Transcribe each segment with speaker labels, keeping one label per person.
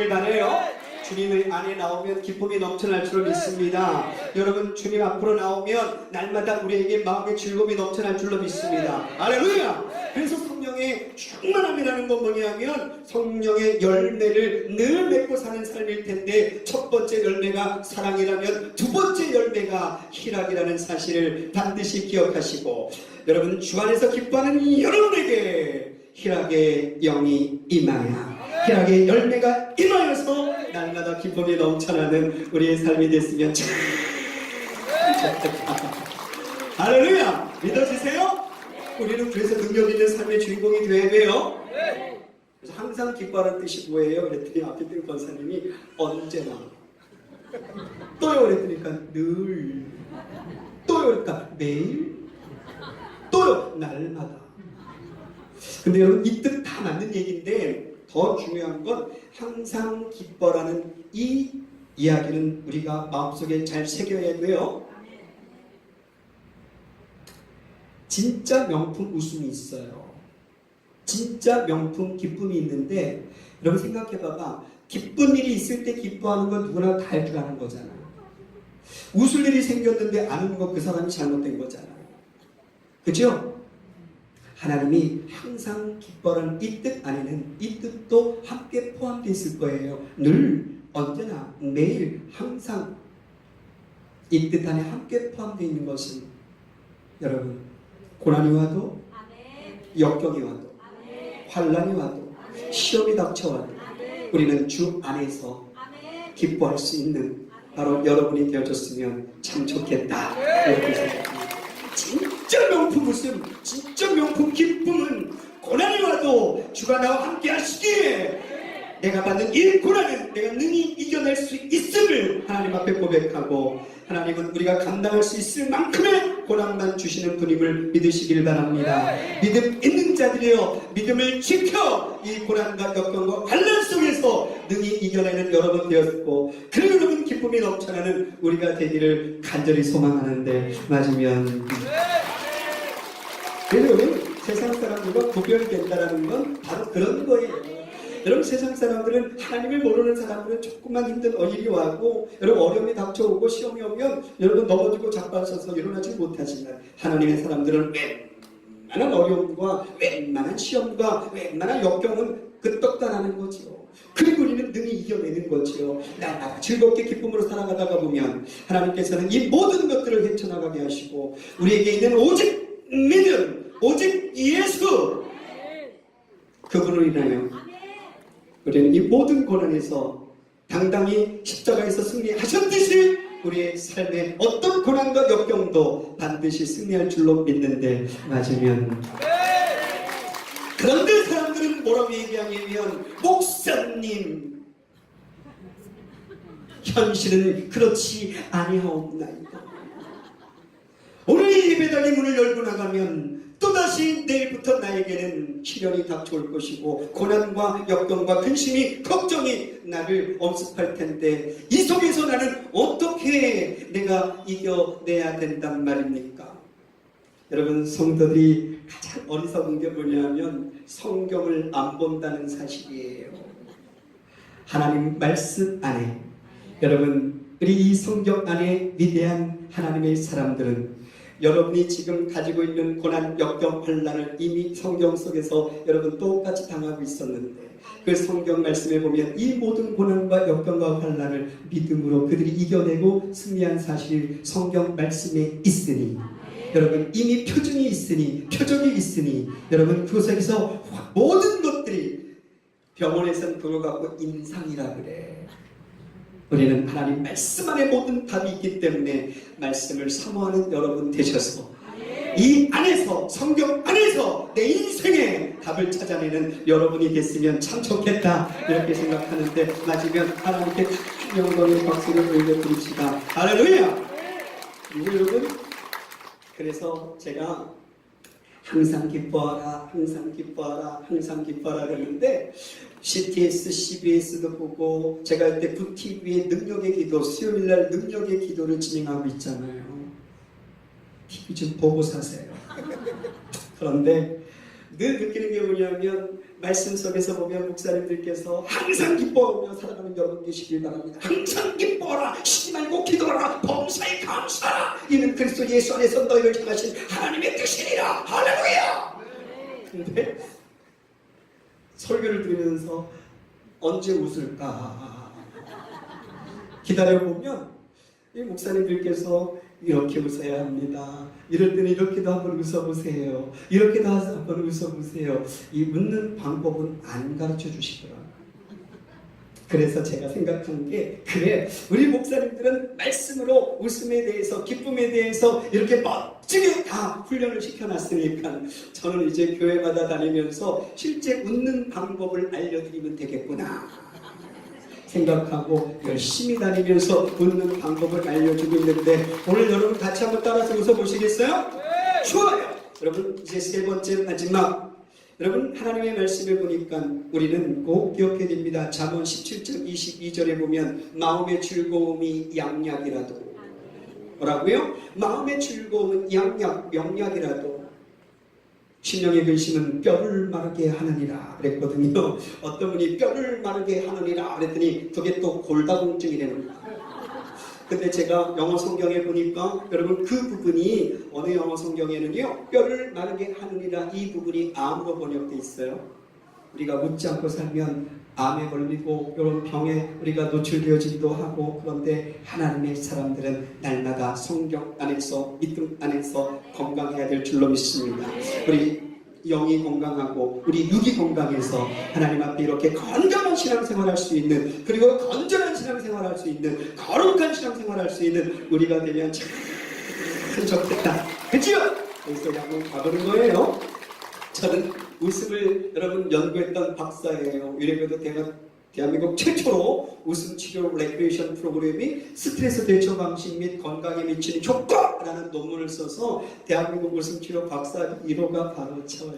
Speaker 1: 되시길 바라요. 주님의 안에 나오면 기쁨이 넘쳐날 줄로 믿습니다. 여러분, 주님 앞으로 나오면 날마다 우리에게 마음의 즐거움이 넘쳐날 줄로 믿습니다. 할렐루야! 그래서 성령의 충만함이라는 건 뭐냐면 성령의 열매를 늘 맺고 사는 삶일 텐데, 첫 번째 열매가 사랑이라면 두 번째 열매가 희락이라는 사실을 반드시 기억하시고, 여러분, 주 안에서 기뻐하는 여러분에게 희락의 영이 임하여 희락의 열매가 임하여서 날마다 기쁨이 넘쳐나는 우리의 삶이 됐으면 참 좋겠다. 할렐루야! 믿어지세요? 우리는 그래서 능력 있는 삶의 주인공이 되어야 돼요. 그래서 항상 기뻐하는 뜻이 뭐예요? 그랬더니 앞에 있던 권사님이 언제나, 또요 그랬더니까 늘, 또요 그러니까 매일, 또요 날마다. 근데 여러분, 이 뜻 다 맞는 얘기인데 더 중요한 건 항상 기뻐라는 이 이야기는 우리가 마음속에 잘 새겨야 돼요. 진짜 명품 웃음이 있어요. 진짜 명품 기쁨이 있는데, 여러분 생각해봐봐. 기쁜 일이 있을 때 기뻐하는 건 누구나 다 할 줄 아는 거잖아요. 웃을 일이 생겼는데 안 웃는 건 그 사람이 잘못된 거잖아요. 그죠? 하나님이 항상 기뻐라는 이 뜻 안에는 이 뜻도 함께 포함되어 있을 거예요. 늘, 언제나, 매일, 항상 이 뜻 안에 함께 포함되어 있는 것은, 여러분, 고난이 와도, 역경이 와도, 환난이 와도, 시험이 닥쳐와도 우리는 주 안에서 기뻐할 수 있는 바로 여러분이 되어줬으면 참 좋겠다, 이렇게 생각합니다. 진짜 명품 웃음, 진짜 명품 기쁨은 고난이 와도 주가 나와 함께 하시기에 내가 받는 이 고난은 내가 능히 이겨낼 수 있음을 하나님 앞에 고백하고, 하나님은 우리가 감당할 수 있을 만큼의 고난만 주시는 분임을 믿으시길 바랍니다. 믿음 있는 자들이여, 믿음을 지켜 이 고난과 역경과 환난 속에서 능히 이겨내는 여러분 되었고, 그런 여러분 기쁨이 넘쳐나는 우리가 되기를 간절히 소망하는데 맞으면, 여러분, 세상 사람들과 구별된다는 건 바로 그런 거예요. 여러분, 세상 사람들은, 하나님을 모르는 사람들은 조금만 힘든 일이 와고, 여러분 어려움이 닥쳐오고 시험이 오면 여러분 넘어지고 자빠져서 일어나지 못하지만, 하나님의 사람들은 웬만한 어려움과 웬만한 시험과 웬만한 역경은 끄떡단하는 거지요. 그리고 우리는 능히 이겨내는 거지요. 날마다 즐겁게 기쁨으로 살아가다가 보면 하나님께서는 이 모든 것들을 헤쳐나가게 하시고, 우리에게 있는 오직 믿음, 오직 예수, 그분을 인하여 우리는 이 모든 고난에서 당당히 십자가에서 승리하셨듯이 우리의 삶의 어떤 고난과 역경도 반드시 승리할 줄로 믿는데 맞으면, 그런데 사람들은 뭐라고 얘기하냐면, 목사님, 현실은 그렇지 아니하옵나이다. 오늘 이 예배당의 문을 열고 나가면 또다시 내일부터 나에게는 시련이 닥쳐올 것이고, 고난과 역경과 근심이, 걱정이 나를 엄습할 텐데, 이 속에서 나는 어떻게 내가 이겨내야 된단 말입니까? 여러분, 성도들이 가장 어리석은 게 뭐냐면 성경을 안 본다는 사실이에요. 하나님 말씀 안에, 여러분, 우리 이 성경 안에 위대한 하나님의 사람들은 여러분이 지금 가지고 있는 고난, 역경, 환난을 이미 성경 속에서 여러분 똑같이 당하고 있었는데, 그 성경 말씀에 보면 이 모든 고난과 역경과 환난을 믿음으로 그들이 이겨내고 승리한 사실이 성경 말씀에 있으니, 여러분 이미 표준이 있으니, 표적이 있으니, 여러분 그곳에서 모든 것들이, 병원에서는 그걸 갖고 임상이라 그래. 우리는 하나님 말씀 안에 모든 답이 있기 때문에 말씀을 사모하는 여러분 되셔서 이 안에서, 성경 안에서 내 인생의 답을 찾아내는 여러분이 됐으면 참 좋겠다, 이렇게 생각하는데 맞으면 하나님께 영광의 박수를 올려드립시다. 할렐루야! 여러분, 그래서 제가 항상 기뻐하라, 항상 기뻐하라, 항상 기뻐하라 그러는데, CTS, CBS도 보고, 제가 이때 부TV의 능력의 기도, 수요일날 능력의 기도를 진행하고 있잖아요. TV 좀 보고 사세요. 그런데 늘 느끼는 게 뭐냐면 말씀 속에서 보면 목사님들께서 항상 기뻐하며 살아가는 여러분 계시길 바랍니다. 항상 기뻐하라, 쉬지 말고 기도하라, 범사에 감사하라. 이는 그리스도 예수 안에서 너희를 향하신 하나님의 뜻이니라. 할렐루야. 근데 설교를 들으면서 언제 웃을까 기다려보면 이 목사님들께서 이렇게 웃어야 합니다. 이럴 때는 이렇게도 한번 웃어보세요. 이렇게도 한번 웃어보세요. 이 웃는 방법은 안 가르쳐 주시더라고요. 그래서 제가 생각한 게, 그래, 우리 목사님들은 말씀으로 웃음에 대해서, 기쁨에 대해서 이렇게 멋지게 다 훈련을 시켜놨으니까 저는 이제 교회마다 다니면서 실제 웃는 방법을 알려드리면 되겠구나 생각하고 열심히 다니면서 웃는 방법을 알려주고 있는데, 오늘 여러분 같이 한번 따라서 웃어보시겠어요? 네. 좋아요. 여러분 이제 세 번째 마지막, 여러분 하나님의 말씀을 보니까 우리는 꼭 기억해야 됩니다. 잠언 17장 22절에 보면 마음의 즐거움이 양약이라도, 뭐라고요? 마음의 즐거움은 양약, 명약이라도 신령의 근심은 뼈를 마르게 하느니라 그랬거든요. 어떤 분이 뼈를 마르게 하느니라 그랬더니 그게 또 골다공증이라는 거예요. 근데 제가 영어 성경에 보니까 여러분 그 부분이 어느 영어 성경에는요, 뼈를 마르게 하느니라, 이 부분이 암으로 번역되어 있어요. 우리가 웃지 않고 살면 암에 걸리고 이런 병에 우리가 노출되어지기도 하고, 그런데 하나님의 사람들은 날마다 성경 안에서, 믿음 안에서 건강해야 될 줄로 믿습니다. 우리 영이 건강하고 우리 육이 건강해서 하나님 앞에 이렇게 건강한 신앙생활 할 수 있는, 그리고 건전한 신앙생활 할 수 있는, 거룩한 신앙생활 할 수 있는 우리가 되면 참 좋겠다. 그치요? 여기서 한번 가보는 거예요. 저는 웃음을 여러분 연구했던 박사예요. 이래봬도 대한민국 최초로 웃음 치료 레크레이션 프로그램이 스트레스 대처 방식 및 건강에 미치는 효과라는 논문을 써서 대한민국 웃음 치료 박사 1호가 바로 저예요.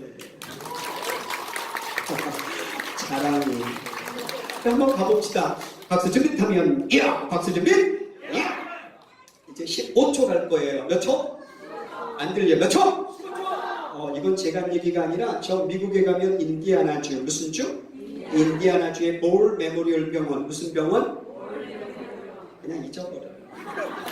Speaker 1: 자랑이. 한번 가봅시다. 박수 준비하면 야! 박수 준비! 야! 이제 15초 갈 거예요. 몇 초? 안 들려. 몇 초? 이건 제가 한 얘기가 아니라 저 미국에 가면 인디아나주, 무슨 주? 인디아나주의 볼 메모리얼 병원. 무슨 병원? 그냥 잊어버려요.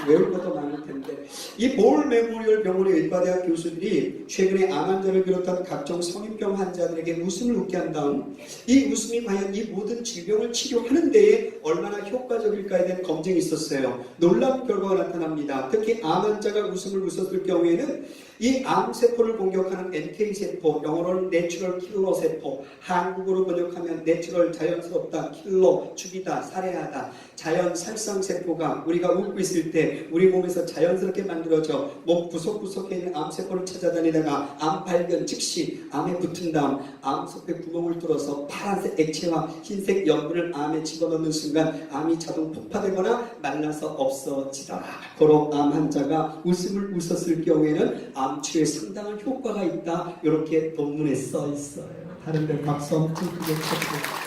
Speaker 1: 외울 것도 많을 텐데, 이 볼 메모리얼 병원의 의과대학 교수들이 최근에 암 환자를 비롯한 각종 성인병 환자들에게 웃음을 웃게 한 다음 이 웃음이 과연 이 모든 질병을 치료하는 데에 얼마나 효과적일까에 대한 검증이 있었어요. 놀라운 결과가 나타납니다. 특히 암 환자가 웃음을 웃었을 경우에는 이 암세포를 공격하는 NK세포, 영어로는 내추럴 킬러 세포, 한국어로 번역하면 내추럴 자연스럽다, 킬러, 죽이다, 살해하다, 자연 살상세포가 우리가 웃고 있을 때 우리 몸에서 자연스럽게 만들어져 목 구석구석에 있는 암세포를 찾아다니다가 암 발견 즉시 암에 붙은 다음 암세포에 구멍을 뚫어서 파란색 액체와 흰색 염분을 암에 집어넣는 순간 암이 자동 폭파되거나 말라서 없어지더라. 고로 암 환자가 웃음을 웃었을 경우에는 암 치료에 상당한 효과가 있다. 이렇게 논문에 써 있어요. 다른 데 박수 엄청 크게 쳤고.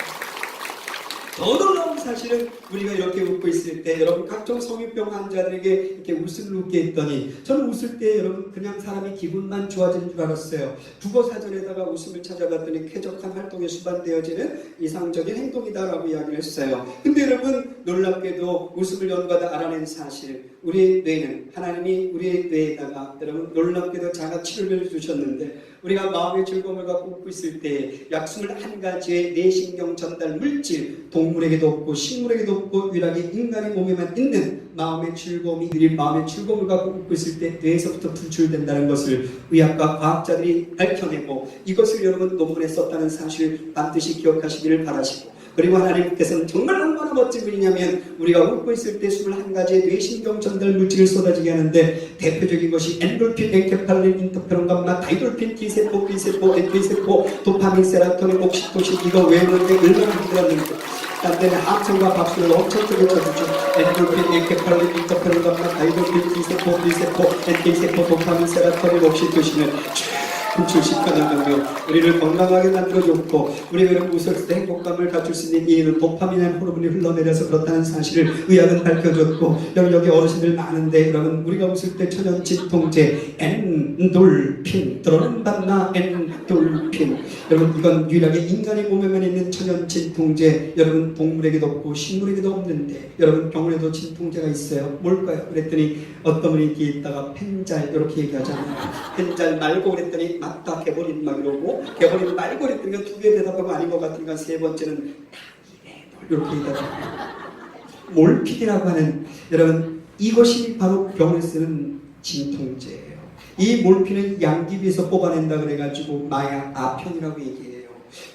Speaker 1: 더 놀라운 사실은 우리가 이렇게 웃고 있을 때 여러분 각종 성인병 환자들에게 이렇게 웃음을 웃게 했더니, 저는 웃을 때 여러분 그냥 사람이 기분만 좋아지는 줄 알았어요. 국어사전에다가 웃음을 찾아봤더니 쾌적한 활동에 수반되어지는 이상적인 행동이다라고 이야기를 했어요. 근데 여러분 놀랍게도 웃음을 연구하다 알아낸 사실, 우리의 뇌는 하나님이 우리의 뇌에다가 여러분 놀랍게도 자가치료를 주셨는데, 우리가 마음의 즐거움을 갖고 웃고 있을 때 약 21가지의 뇌신경 전달 물질, 동물에게도 없고 식물에게도 없고 유일하게 인간의 몸에만 있는 마음의 즐거움이, 우리 마음의 즐거움을 갖고 웃고 있을 때 뇌에서부터 분출된다는 것을 의학과 과학자들이 밝혀내고, 이것을 여러분 논문에 썼다는 사실 반드시 기억하시기를 바라시고, 그리고 하나님께서는 정말 얼마나 멋진 분이냐면 우리가 웃고 있을 때 21가지의 뇌신경 전달 물질을 쏟아지게 하는데, 대표적인 것이 엔돌핀, 엔케팔린, 인터페론, 감마, 다이돌핀, T세포, B세포, NK세포, 도파민, 세라토닌, 옥시토신, 이거 외우는데 얼마나 힘들었는지. 딴 데는 함성과 박수를 엄청 크게 쳐주죠. 엔돌핀, 엔케팔린, 인터페론, 감마, 다이돌핀, T세포, B세포, NK세포, 도파민, 세라토닌, 옥시토신을 분출시켜나가며 우리를 건강하게 만들어줬고 우리가 이렇게 웃을 때 행복감을 가질 수 있는 이유는 도파민이라는 호르몬이 흘러내려서 그렇다는 사실을 의학은 밝혀줬고 여기 어르신들 많은데 여러분 우리가 웃을 때 천연 진통제 엔돌핀 들어는 봤나 엔돌핀 여러분 이건 유일하게 인간의 몸에만 있는 천연 진통제 여러분 동물에게도 없고 식물에게도 없는데 여러분 병원에도 진통제가 있어요. 뭘까요? 그랬더니 어떤 분이 이렇게 있다가 펜잘 이렇게 얘기하잖아요. 펜잘 말고 그랬더니 맞다 개버린 막 이러고 개버린 말고 그랬더니 두 개 대답하고 아닌 것 같으니까 세 번째는 이렇게 얘기하잖아요. 몰핀이라고 하는 여러분 이것이 바로 병원에 쓰는 진통제예요. 이 몰핀은 양귀비에서 뽑아낸다 그래가지고 마약 아편이라고 얘기해요.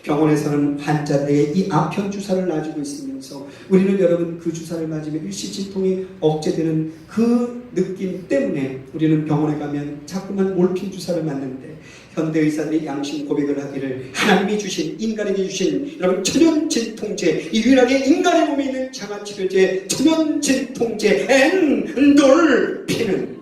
Speaker 1: 병원에서는 환자들에게 이 아편 주사를 놔주고 있으면서 우리는 여러분 그 주사를 맞으면 일시 진통이 억제되는 그 느낌 때문에 우리는 병원에 가면 자꾸만 몰핀 주사를 맞는데 현대 의사들이 양심 고백을 하기를 하나님이 주신 인간에게 주신 여러분 천연 진통제 유일하게 인간의 몸에 있는 장화치료제 천연 진통제 엔돌핀은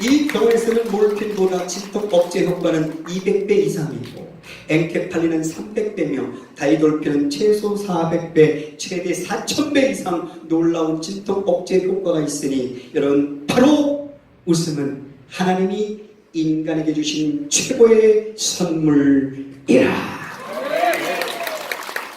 Speaker 1: 이 병원에서는 몰핀보다 진통 억제 효과는 200배 이상이고 엔케팔린은 300배며 다이돌핀은 최소 400배 최대 4000배 이상 놀라운 진통 억제 효과가 있으니 여러분 바로 웃음은 하나님이 인간에게 주신 최고의 선물이라.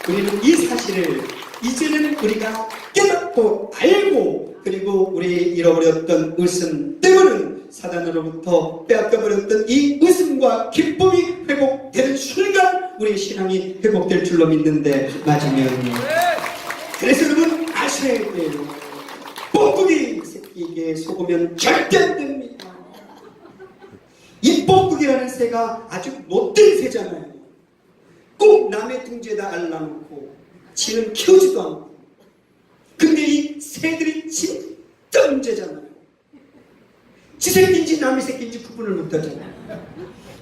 Speaker 1: 우리는 이 사실을 이제는 우리가 깨닫고 알고 그리고 우리 잃어버렸던 웃음 때문에 사단으로부터 빼앗겨버렸던 이 웃음과 기쁨이 회복되는 순간 우리의 신앙이 회복될 줄로 믿는데 맞으면 그래서 여러분 아셔야 돼요. 뻐꾸기 새끼에게 속으면 절대 안 됩니다. 이 뻐꾸기라는 새가 아주 못된 새잖아요. 꼭 남의 둥지에다 알라놓고 지는 키우지도 않고 근데 이 새들이 진짜 문제잖아요. 지 새끼인지 남의 새끼인지 구분을 못하잖아요.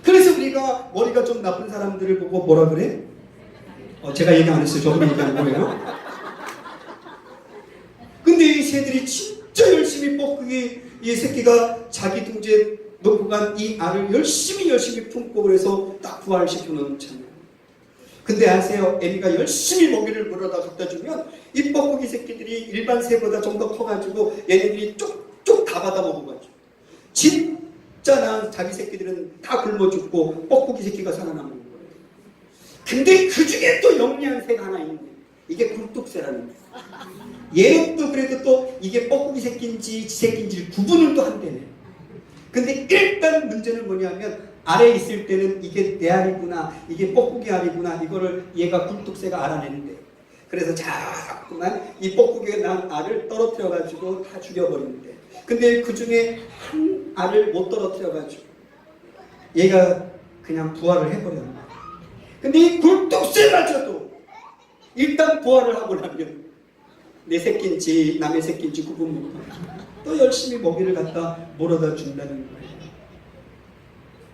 Speaker 1: 그래서 우리가 머리가 좀 나쁜 사람들을 보고 뭐라 그래? 제가 얘기 안 했어요. 저분이 얘기한 거예요. 근데 이 새들이 진짜 열심히 뻐꾸기 이 새끼가 자기 둥지에 놓고 간 이 알을 열심히 품고 그래서 딱 부활시켜 놓잖아요. 근데 아세요? 애미가 열심히 먹이를 물어다 갖다 주면 이 뻐꾸기 새끼들이 일반 새보다 좀 더 커가지고 얘네들이 쪽쪽 다 받아 먹어가지고 진짜 난 자기 새끼들은 다 굶어 죽고 뻐꾸기 새끼가 살아남는 거예요. 근데 그 중에 또 영리한 새가 하나 있네. 이게 굴뚝새라는 거예요. 얘는 또 그래도 또 이게 뻐꾸기 새끼인지 지 새끼인지 구분을 또 한대네. 근데 일단 문제는 뭐냐면 아래에 있을 때는 이게 내 알이구나 이게 뻐꾸기 알이구나 이거를 얘가 굴뚝새가 알아내는데 그래서 자꾸만 이 뻐꾸기가 낳은 알을 떨어뜨려 가지고 다 죽여버리는데 근데 그 중에 한 알을 못 떨어뜨려 가지고 얘가 그냥 부활을 해버렸나. 근데 이 굴뚝새마저도 일단 부활을 하고 나면 내 새끼인지 남의 새끼인지 구분 못하고 또 열심히 먹이를 갖다 몰아다 준다는 거예요.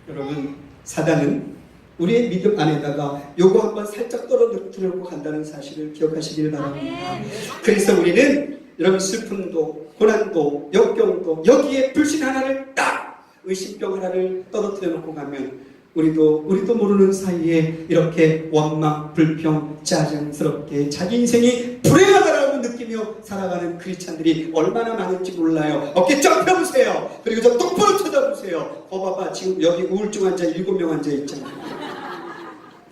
Speaker 1: 여러분 사단은 우리의 믿음 안에다가 요거 한번 살짝 떨어뜨려놓고 간다는 사실을 기억하시길 바랍니다. 그래서 우리는 여러분 슬픔도 고난도 역경도 여기에 불신 하나를 딱 의심병 하나를 떨어뜨려 놓고 가면 우리도 모르는 사이에 이렇게 원망, 불평, 짜증스럽게 자기 인생이 불행하다라고 느끼며 살아가는 크리스찬들이 얼마나 많은지 몰라요. 어깨 쫙 펴보세요. 그리고 저 똑바로 쳐다보세요. 봐봐 지금 여기 우울증 환자 7명 앉아있잖아요.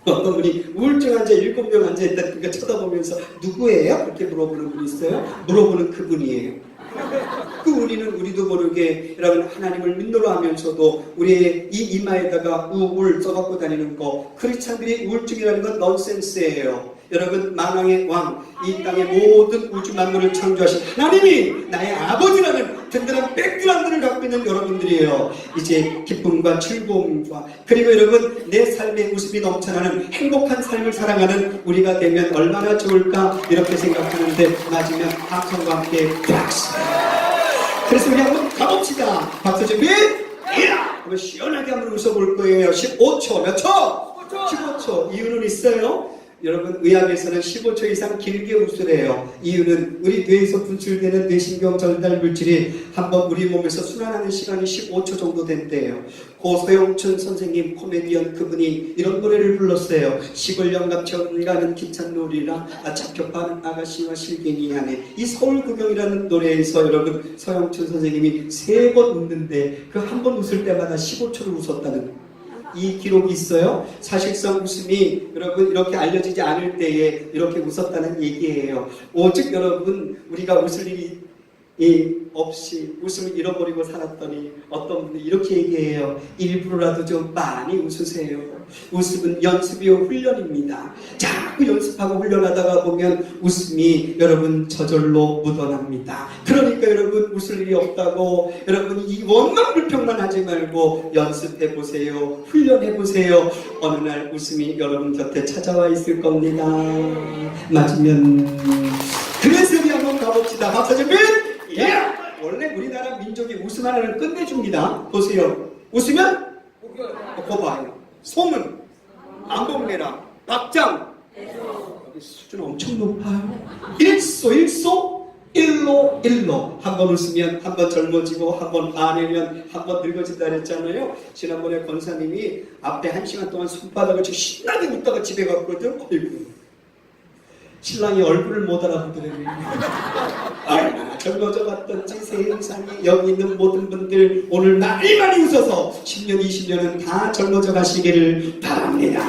Speaker 1: 어떤 분이 우울증 환자 7명 앉아있다니까 쳐다보면서 누구예요? 그렇게 물어보는 분이 있어요. 물어보는 그분이에요. 그 우리도 모르게 여러분 하나님을 믿노라 하면서도 우리의 이 이마에다가 우울 써갖고 다니는 거 크리스찬들이 우울증이라는 건 넌센스예요. 여러분 만왕의 왕 이 땅의 모든 우주 만물을 창조하신 하나님이 나의 아버지라는 든든한 백그라운드를 갖고 있는 여러분들이에요. 이제 기쁨과 즐거움과 그리고 여러분 내 삶에 웃음이 넘쳐나는 행복한 삶을 살아가는 우리가 되면 얼마나 좋을까 이렇게 생각하는데 맞으면 함성과 함께 박수. 그래서 우리 한번 가봅시다. 박수 준비. 한번 시원하게 한번 웃어볼 거예요. 15초 몇 초? 15초. 이유는 있어요. 여러분 의학에서는 15초 이상 길게 웃으래요. 이유는 우리 뇌에서 분출되는 뇌신경 전달 물질이 한번 우리 몸에서 순환하는 시간이 15초 정도 된대요. 고소영춘 선생님 코미디언 그분이 이런 노래를 불렀어요. 시골 영감처럼 가는 기찬 놀이라 잡혀가는 아가씨와 실갱이 안에. 이 서울구경이라는 노래에서 여러분 서영춘 선생님이 3번 웃는데 그 한 번 웃을 때마다 15초를 웃었다는 이 기록이 있어요. 사실상 웃음이 여러분 이렇게 알려지지 않을 때에 이렇게 웃었다는 얘기예요. 오직 여러분 우리가 웃을 일이 없이 웃음을 잃어버리고 살았더니 어떤 분들이 이렇게 얘기해요. 일부러라도 좀 많이 웃으세요. 웃음은 연습이요 훈련입니다. 자꾸 연습하고 훈련하다가 보면 웃음이 여러분 저절로 묻어납니다. 그러니까 여러분 웃을 일이 없다고 여러분 이 원망 불평만 하지 말고 연습해보세요. 훈련해보세요. 어느 날 웃음이 여러분 곁에 찾아와 있을 겁니다. 맞으면 그래서 우리 한번 가봅시다. 박수 준비! 예! 원래 우리나라 민족이 웃음 하나를 끝내줍니다. 보세요. 웃으면 거봐요. 소문, 안복내라, 박장. 여기 수준 엄청 높아요. 일소, 일로. 한 번 웃으면 한 번 젊어지고 한 번 화내면 한 번 늙어진다 그랬잖아요. 지난번에 권사님이 앞에 1시간 동안 손바닥을 신나게 웃다가 집에 갔거든. 어이구. 신랑이 얼굴을 못 알아보더래요. 얼마나 젊어져 갔던지 세상에 여기 있는 모든 분들 오늘 많이 웃어서 10년, 20년은 다 젊어져 가시기를 바랍니다.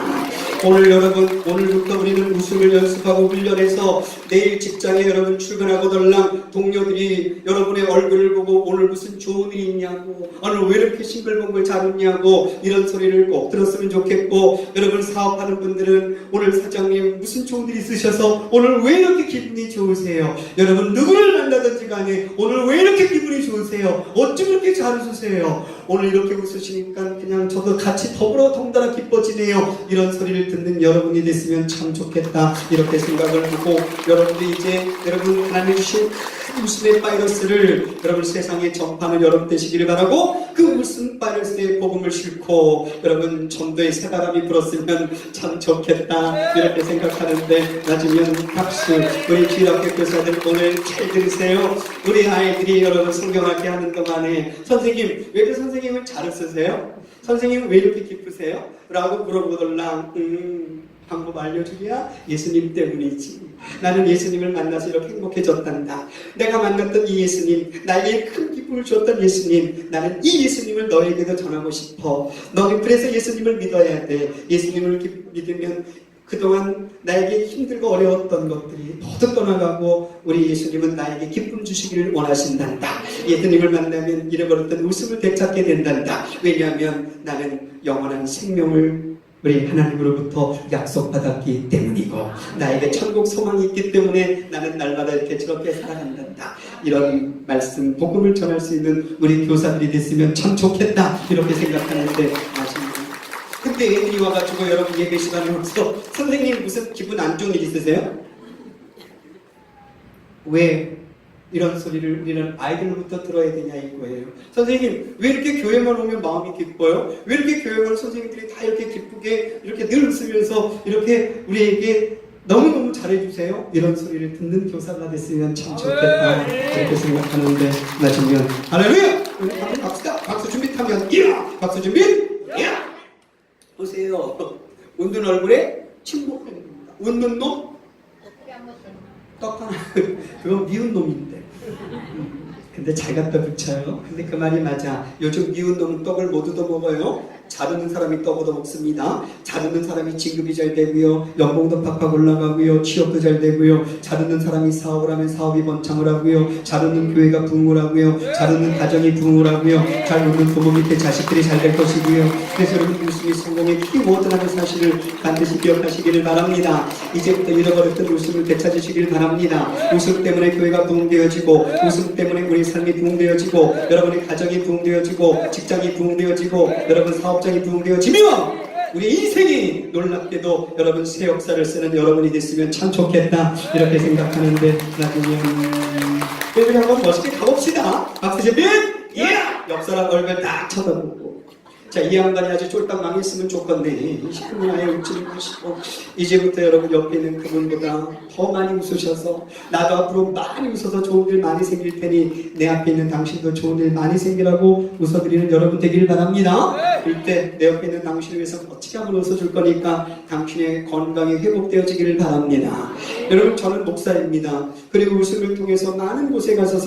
Speaker 1: 오늘 여러분, 오늘부터 우리는 웃음을 연습하고 훈련해서 내일 직장에 여러분 출근하고들랑 동료들이 여러분의 얼굴을 보고 오늘 무슨 좋은 일이 있냐고, 오늘 왜 이렇게 싱글벙글 잘 웃냐고 이런 소리를 꼭 들었으면 좋겠고, 여러분 사업하는 분들은 오늘 사장님 무슨 좋은 일 있으셔서 오늘 왜 이렇게 기분이 좋으세요? 여러분 누구를 만나든지 간에 오늘 왜 이렇게 기분이 좋으세요? 어쩜 이렇게 잘 웃으세요? 오늘 이렇게 웃으시니까 그냥 저도 같이 더불어 덩달아 기뻐지네요. 이런 소리를 듣는 여러분이 됐으면 참 좋겠다 이렇게 생각을 하고, 여러분들이 이제 여러분 하나님 주신 웃음의 바이러스를 여러분 세상에 전파하는 여러분 되시기를 바라고, 그 웃음 바이러스의 복음을 싣고 여러분 전도의 새바람이 불었으면 참 좋겠다 이렇게 생각하는데, 맞으면 박수. 우리 주일학교 교사들 오늘 잘 들으세요. 우리 아이들이 여러분 성경학기 하는 동안에 선생님 왜 그 선생님을 잘 쓰세요? 선생님 왜 이렇게 기쁘세요? 라고 물어보더라. 방법 알려주랴? 예수님 때문이지. 나는 예수님을 만나서 이렇게 행복해졌단다. 내가 만났던 이 예수님, 나에게 큰 기쁨을 줬던 예수님, 나는 이 예수님을 너에게도 전하고 싶어. 너는 그래서 예수님을 믿어야 돼. 예수님을 믿으면 그동안 나에게 힘들고 어려웠던 것들이 모두 떠나가고 우리 예수님은 나에게 기쁨 주시기를 원하신단다. 예수님을 만나면 잃어버렸던 웃음을 되찾게 된단다. 왜냐하면 나는 영원한 생명을 우리 하나님으로부터 약속받았기 때문이고, 나에게 천국 소망이 있기 때문에 나는 날마다 이렇게 저렇게 살아간단다. 이런 말씀, 복음을 전할 수 있는 우리 교사들이 됐으면 참 좋겠다 이렇게 생각하는데, 맞습니다. 근데 애들이 와가지고 여러분 예배 시간에 와서 선생님 무슨 기분 안 좋은 일 있으세요? 왜 이런 소리를 우리는 아이들로부터 들어야 되냐 이거예요. 선생님 왜 이렇게 교회만 오면 마음이 기뻐요? 왜 이렇게 교회만 선생님들이 다 이렇게 기쁘게 이렇게 늘 웃으면서 이렇게 우리에게 너무너무 잘해주세요? 이런 소리를 듣는 교사가 됐으면 참 좋겠다 이렇게 생각하는데, 맞으면 할렐루야! 우리 한번 갑시다. 박수 준비 타면 이야! 박수 준비 이야! 보세요. 웃는 얼굴에 침묵합니다. 웃는 놈? 떡 하나. 그건 미운 놈인데. 근데 잘 갖다 붙여요. 근데 그 말이 맞아. 요즘 미운 놈은 떡을 못 얻어먹어요. 잘 웃는 사람이 떡 얻어먹습니다. 잘 웃는 사람이 진급이 잘 되고요, 연봉도 팍팍 올라가고요, 취업도 잘 되고요, 잘 웃는 사람이 사업을 하면 사업이 번창을 하고요, 잘 웃는 교회가 부흥을 하고요, 잘 웃는 가정이 부흥을 하고요, 잘 웃는 부모 밑에 자식들이 잘 될 것이고요. 그래서 여러분 웃음이 성공의 키워드라는 사실을 반드시 기억하시기를 바랍니다. 이제부터 잃어버렸던 웃음을 되찾으시기를 바랍니다. 웃음 때문에 교회가 부흥되어지고, 웃음 때문에 우리 삶이 부흥되어지고, 여러분의 가정이 부흥되어지고, 직장이 부흥되어지고, 여러분 사업장이 부흥되어지면 우리 인생이 놀랍게도 여러분 새 역사를 쓰는 여러분이 됐으면 참 좋겠다 이렇게 생각하는데, 나중에 우리 한번 멋있게 가봅시다. 박수 준비! 예! 옆 사람 얼굴 딱 쳐다보고, 자, 이 양반이 아주 쫄딱 망했으면 좋겠네. 그분 아예 웃지를 마시고 이제부터 여러분 옆에 있는 그분보다 더 많이 웃으셔서 나도 앞으로 많이 웃어서 좋은 일 많이 생길 테니 내 앞에 있는 당신도 좋은 일 많이 생기라고 웃어드리는 여러분 되기를 바랍니다. 이때 내 옆에 있는 당신을 위해서 어떻게 한번 웃어줄 거니까 당신의 건강이 회복되어지기를 바랍니다. 여러분 저는 목사입니다. 그리고 웃음을 통해서 많은 곳에 가서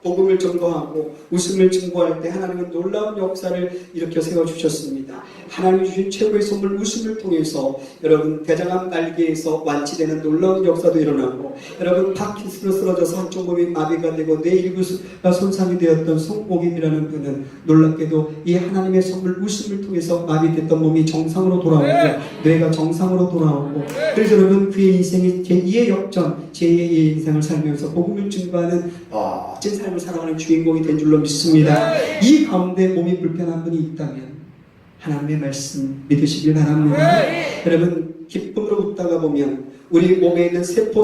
Speaker 1: 복음을 전거하고 웃음을 증거할 때 하나님은 놀라운 역사를 일으켜 세워주셨습니다. 하나님이 주신 최고의 선물 웃음을 통해서 여러분 대장암 날개에서 완치되는 놀라운 역사도 일어나고 여러분 파킨슨으로 쓰러져서 한쪽 몸이 마비가 되고 뇌 일부가 손상이 되었던 송옥임이라는 분은 놀랍게도 이 하나님의 선물 웃음을 통해서 마비됐던 몸이 정상으로 돌아오고 뇌가 정상으로 돌아오고 그래서 여러분 그의 인생이 제2의 역전 제2의 인생을 살면서 복음을 증거하는 멋진 삶을 살아가는 주인공이 된 줄로 믿습니다. 이 가운데 몸이 불편한 분이 있다면 하나님의 말씀 믿으시길 바랍니다. 여러분 기쁨으로 웃다가 보면 우리 몸에 있는 세포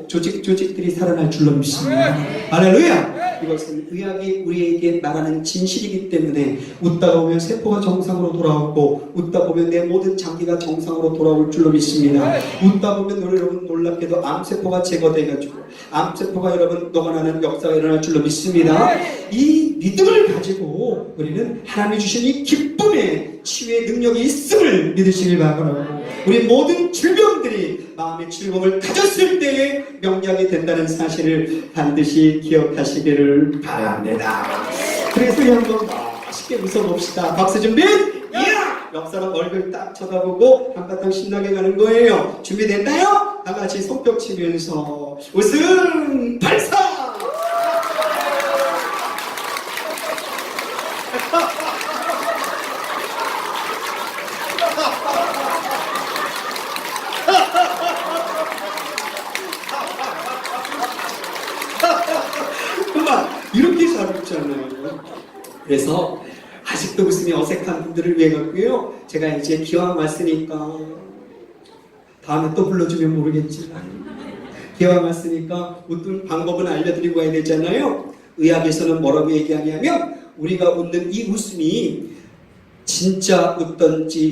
Speaker 1: 조직들이 살아날 줄로 믿습니다. 할렐루야! 이것은 의학이 우리에게 말하는 진실이기 때문에 웃다가 보면 세포가 정상으로 돌아오고 웃다 보면 내 모든 장기가 정상으로 돌아올 줄로 믿습니다. 웃다 보면 여러분 놀랍게도 암세포가 제거돼가지고 암세포가 여러분 녹아나는 역사가 일어날 줄로 믿습니다. 이 믿음을 가지고 우리는 하나님이 주신 이 기쁨의 치유의 능력이 있음을 믿으시길 바라고 우리 모든 질병들이 마음의 즐거움을 가졌을 때에 명약이 된다는 사실을 반드시 기억하시기를 바랍니다. 그래서 우리 한번 멋있게 웃어봅시다. 박수 준비! 이야! 옆 사람 얼굴 딱 쳐다보고 한바탕 신나게 가는 거예요. 준비됐나요? 다 같이 손뼉 치면서 웃음 발사! 이렇게 잘 웃잖아요. 그래서 아직도 웃음이 어색한 분들을 위해 갖고요. 제가 이제 기왕 왔으니까 다음에 또 불러주면 모르겠지만 기왕 왔으니까 웃는 방법은 알려드리고 와야 되잖아요. 의학에서는 뭐라고 얘기하냐면 우리가 웃는 이 웃음이 진짜 웃던지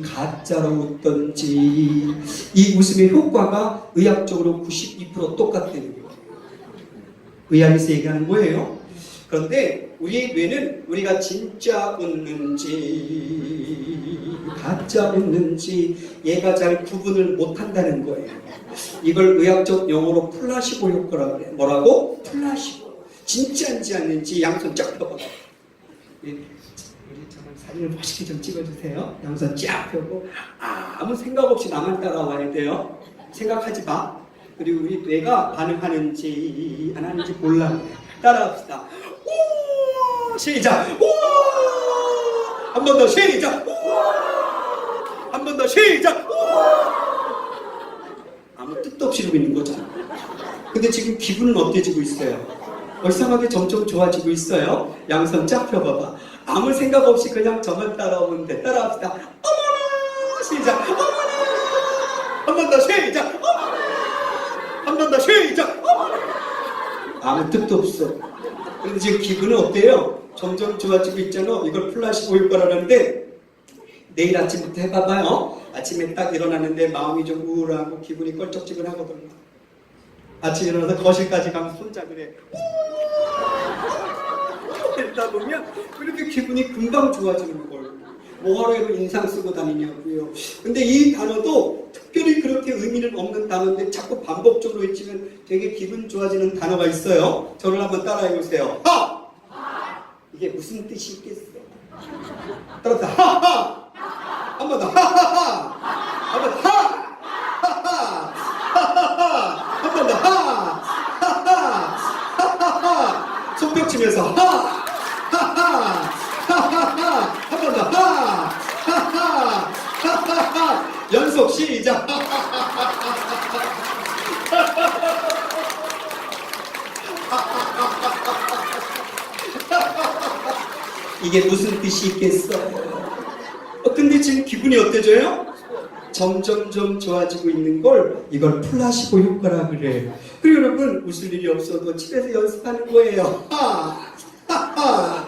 Speaker 1: 가짜로 웃던지 이 웃음의 효과가 의학적으로 92% 똑같다는 거예요. 의학에서 얘기하는 거예요. 그런데 우리의 뇌는 우리가 진짜 웃는지 가짜 웃는지 얘가 잘 구분을 못한다는 거예요. 이걸 의학적 용어로 플라시보 효과라고 그래요. 뭐라고? 플라시보. 진짜인지 아닌지 양손 쫙 펴봐. 우리 정말 사진을 멋있게 좀 찍어주세요. 양손 쫙 펴고 아무 생각 없이 나만 따라와야 돼요. 생각하지 마. 그리고 우리 뇌가 반응하는지 안 하는지 몰라. 따라합시다. 오! 시작! 오! 한 번 더 시작! 오! 한 번 더 시작! 오! 아무 뜻도 없이 이러고 있는 거잖아. 근데 지금 기분은 어때지고 있어요? 이상하게 점점 좋아지고 있어요. 양손 쫙 펴봐봐. 아무 생각 없이 그냥 저만 따라오면 돼. 따라합시다. 어머나! 시작! 어머나! 한 번 더 시작! 한 번 더 시작! 아무 뜻도 없어. 근데 지금 기분은 어때요? 점점 좋아지고 있잖아. 이걸 플라시보 효과라는데 내일 아침부터 해봐봐요. 아침에 딱 일어났는데 마음이 좀 우울하고 기분이 껄쩍지근하거든요. 아침에 일어나서 거실까지 가면 손잡으래. 해. 이러다 보면 그렇게 기분이 금방 좋아지는 걸. 뭐하러 인상 쓰고 다니냐고요. 근데 이 단어도 특별히 그렇게 의미는 없는 단어인데 자꾸 반복적으로 외치면 되게 기분 좋아지는 단어가 있어요. 저를 한번 따라해보세요. 하! 이게 무슨 뜻이 있겠어요? 따라합시다. 하하! 한 번 더. 하하하! 한 번 더. 하! 하하! 하하하! 한 번 더. 하! 하하! 하하하! 손뼉 치면서 하! 하하! 하하하! 한 번 더. 하! 하하! 하하하! 연속 시작! 이게 무슨 뜻이 있겠어요? 근데 지금 기분이 어때져요? 점점점 좋아지고 있는 걸 이걸 플라시보 효과라 그래요. 그리고 여러분 웃을 일이 없어도 집에서 연습하는 거예요. 하하하 하하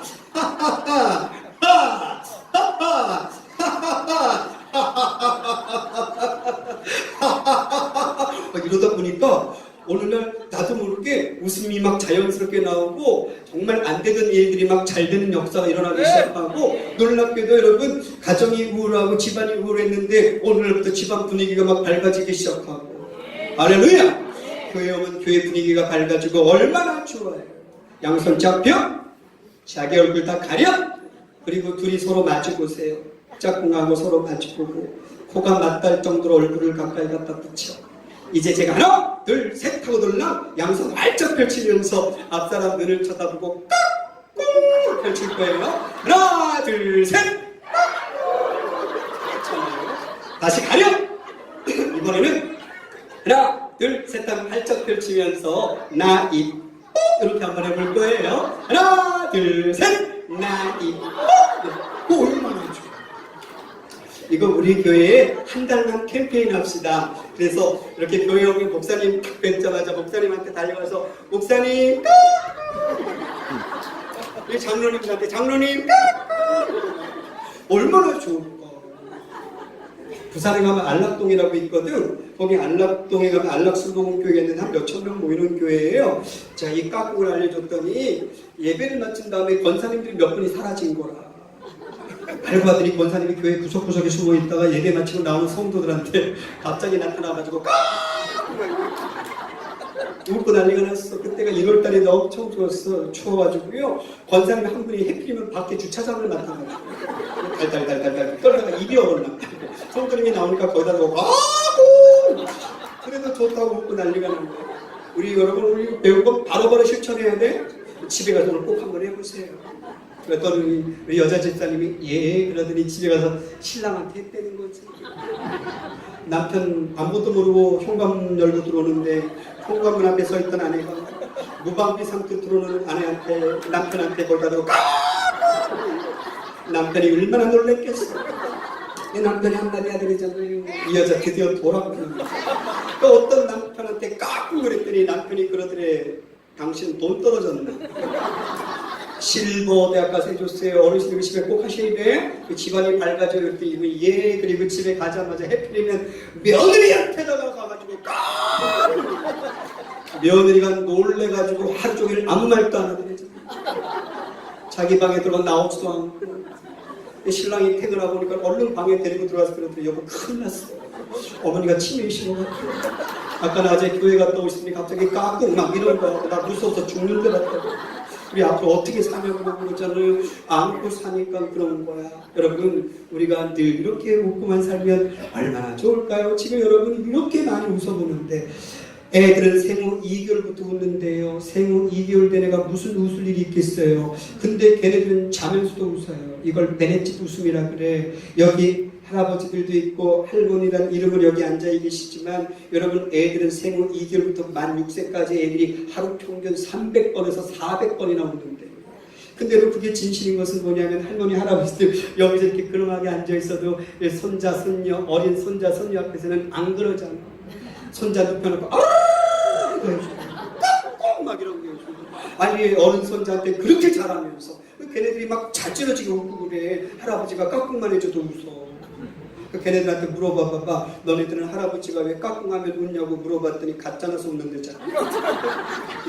Speaker 1: 그러다 보니까 어느 날 나도 모르게 웃음이 막 자연스럽게 나오고 정말 안 되던 일들이 막 잘 되는 역사가 일어나기 시작하고, 놀랍게도 여러분 가정이 우울하고 집안이 우울했는데 오늘부터 집안 분위기가 막 밝아지기 시작하고, 할렐루야! 교회 오면 교회 분위기가 밝아지고 얼마나 좋아요. 양손 잡혀 자기 얼굴 다 가려, 그리고 둘이 서로 마주보세요. 짝꿍하고 서로 마주보고 코가 맞닿을 정도로 얼굴을 가까이 갖다 붙여. 이제 제가 하나 둘 셋 하고 들라 양손 활짝 펼치면서 앞사람 눈을 쳐다보고 깍꿍 펼칠 거예요. 하나 둘 셋. 다시 가려. 이번에는 하나 둘 셋 하면 활짝 펼치면서 나 입 이렇게 한번 해볼 거예요. 하나 둘 셋. 나 입 얼마나 좋아. 이거 우리 교회에 한 달만 캠페인 합시다. 그래서 이렇게 교회 오면 목사님 딱 뵙자마자 목사님한테 달려가서 목사님 우리 장로님들한테 장로님 얼마나 좋을까. 부산에 가면 안락동이라고 있거든. 거기 안락동에 가면 안락술복음교회가 있는 한 몇천 명 모이는 교회예요. 자, 이 깍꿍을 알려줬더니 예배를 마친 다음에 권사님들이 몇 분이 사라진 거라. 알고 봤더니 권사님이 교회 구석구석에 숨어있다가 예배 마치고 나오는 성도들한테 갑자기 나타나가지고 웃고 난리가 났어. 그때가 1월달인데 엄청 추웠어. 추워가지고요. 권사님 한 분이 해필이면 밖에 주차장을 맡아가지고 달달달달달 떨다가 입이 얼었나. 성도님이 나오니까 거기다 놓고 아우 그래도 좋다고 웃고 난리가 난 거야. 우리 여러분 우리 배운 거 바로바로 실천해야 돼. 집에 가서 오늘 꼭 한번 해보세요. 그랬더니 우리 여자 집사님이 예 그러더니 집에 가서 신랑한테 했다는 거지. 남편 아무것도 모르고 현관문 열고 들어오는데 현관문 앞에 서 있던 아내가 무방비 상태 들어오는 아내한테 남편한테 거기다 대고 남편이 얼마나 놀랬겠어. 내 남편이 한마디 아들이잖아요. 이 여자 드디어 돌아보는 거야. 그 어떤 남편한테 깍꿍 그랬더니 남편이 그러더래. 당신 돈 떨어졌나? 실버 대학 가서 해줬어요. 어르신들 집에 꼭 하셔야 돼. 그 집안이 밝아져. 그랬더니 예. 그리고 집에 가자마자 해필이면 며느리한테다가 가가지고 며느리가 놀래가지고 하루 종일 아무 말도 안 하더래. 자기 방에 들어가 나오지도 않고. 신랑이 퇴근하고 보니까 얼른 방에 데리고 들어와서 그러더니 여보 큰일 났어. 어머니가 치매 신호가지고 아까 낮에 교회 갔다 오시더니 갑자기 깍꿍 막 이런 거 나 무서워서 죽는 것 같다고. 우리 앞으로 어떻게 사냐고 그러잖아요. 안고 사니까 그런 거야. 여러분 우리가 늘 이렇게 웃고만 살면 얼마나 좋을까요? 지금 여러분이 이렇게 많이 웃어보는데 애들은 생후 2개월부터 웃는데요. 생후 2개월 된 애가 무슨 웃을 일이 있겠어요. 근데 걔네들은 자면서도 웃어요. 이걸 베네짓 웃음이라 그래. 여기 할아버지들도 있고 할머니란 이름으로 여기 앉아 계시지만 여러분 애들은 생후 2개월부터 만 6세까지 애들이 하루 평균 300번에서 400번이나 웃는데, 근데 그게 진실인 것은 뭐냐면 할머니 할아버지들 여기서 이렇게 그름하게 앉아있어도 손자 손녀 어린 손자 손녀 앞에서는 안 그러잖아. 손자 눕혀놓고 깍깍 막 이런 게 아니 어른 손자한테 그렇게 잘하면서 걔네들이 막 잘 찌러지게 웃고 그래. 할아버지가 깍꿍만 해줘도 웃어. 걔네들한테 물어봐봐. 너네들은 할아버지가 왜 깍꿍하면 웃냐고 물어봤더니 가짜나서 웃는데잖아.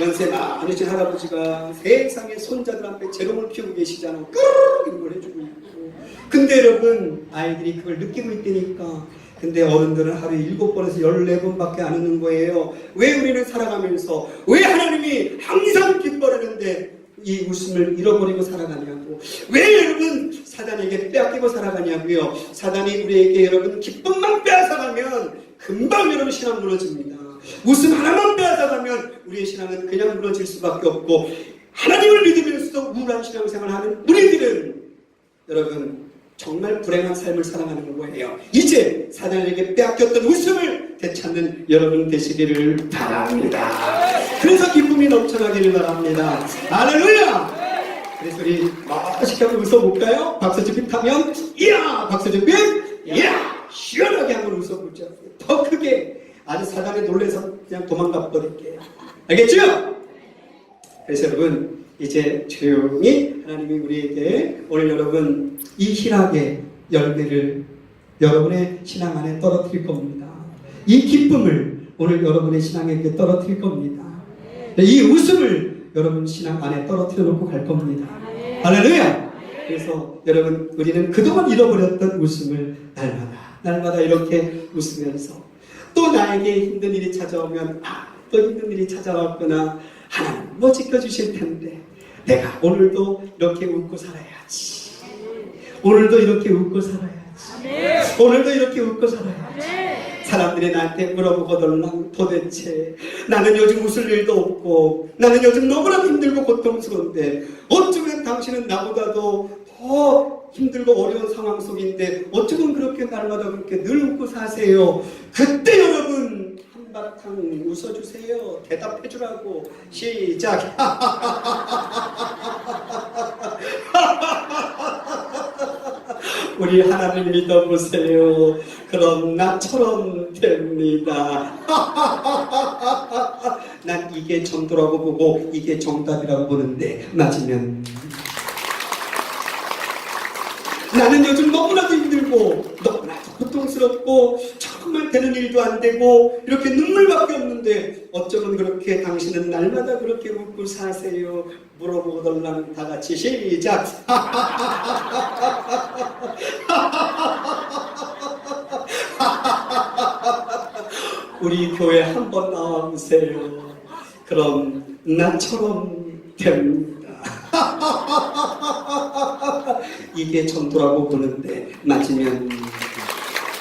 Speaker 1: 연세 많으신 할아버지가 세상에 손자들한테 재롱을 피우고 계시잖아. 끄르르 이런 걸 해주고 있고. 근데 여러분 아이들이 그걸 느끼고 있다니까. 근데 어른들은 하루에 7번에서 14번밖에 안 웃는 거예요. 왜 우리는 살아가면서 왜 하나님이 항상 기뻐하는데 이 웃음을 잃어버리고 살아가냐고. 왜 여러분 사단에게 빼앗기고 살아가냐고요. 사단이 우리에게 여러분 기쁨만 빼앗아가면 금방 여러분 신앙 무너집니다. 웃음 하나만 빼앗아가면 우리의 신앙은 그냥 무너질 수밖에 없고, 하나님을 믿으면서도 우울한 신앙생활을 하는 우리들은 여러분 정말 불행한 삶을 살아가는 거예요. 이제 사단에게 빼앗겼던 웃음을 되찾는 여러분 되시기를 바랍니다. 그래서 기쁨이 넘쳐나기를 바랍니다. 할렐루야! 그래서 우리 멋있게 한번 웃어볼까요? 박수 준비 타면 이야! 박수 준비 이야! 시원하게 한번 웃어보자. 더 크게. 아주 사단에 놀래서 그냥 도망가 버릴게요. 알겠죠? 그래서 여러분 이제 조용히 하나님이 우리에게 오늘 여러분 이 희락의 열매를 여러분의 신앙 안에 떨어뜨릴 겁니다. 이 기쁨을 오늘 여러분의 신앙에게 떨어뜨릴 겁니다. 이 웃음을 여러분 신앙 안에 떨어뜨려 놓고 갈 겁니다. 할렐루야! 그래서 여러분, 우리는 그동안 잃어버렸던 웃음을 날마다 이렇게 웃으면서, 또 나에게 힘든 일이 찾아오면 또 힘든 일이 찾아왔구나, 하나님 뭐 지켜주실 텐데 내가 오늘도 이렇게 웃고 살아야지. 오늘도 이렇게 웃고 살아야지. 오늘도 이렇게 웃고 살아야지. 사람들이 나한테 물어보거든, 도대체 나는 요즘 웃을 일도 없고 나는 요즘 너무나 힘들고 고통스러운데 어쩌면 당신은 나보다도 더 힘들고 어려운 상황 속인데 어쩌면 그렇게 날마다 그렇게 늘 웃고 사세요. 그때 여러분 한바탕 웃어주세요. 대답해주라고. 시작. 우리 하나님 믿어보세요. 그럼 나처럼 됩니다. 난 이게 정도라고 보고 이게 정답이라고 보는데 맞으면, 나는 요즘 너무나도 힘들고 너무나도 고통스럽고 정말 되는 일도 안 되고 이렇게 눈물밖에 없는데 어쩌면 그렇게 당신은 날마다 그렇게 웃고 사세요. 물어보고달라는 다 같이 시작. 우리 교회 한번 나와보세요. 그럼 나처럼 됩니다. 이게 전도라고 보는데 맞으면,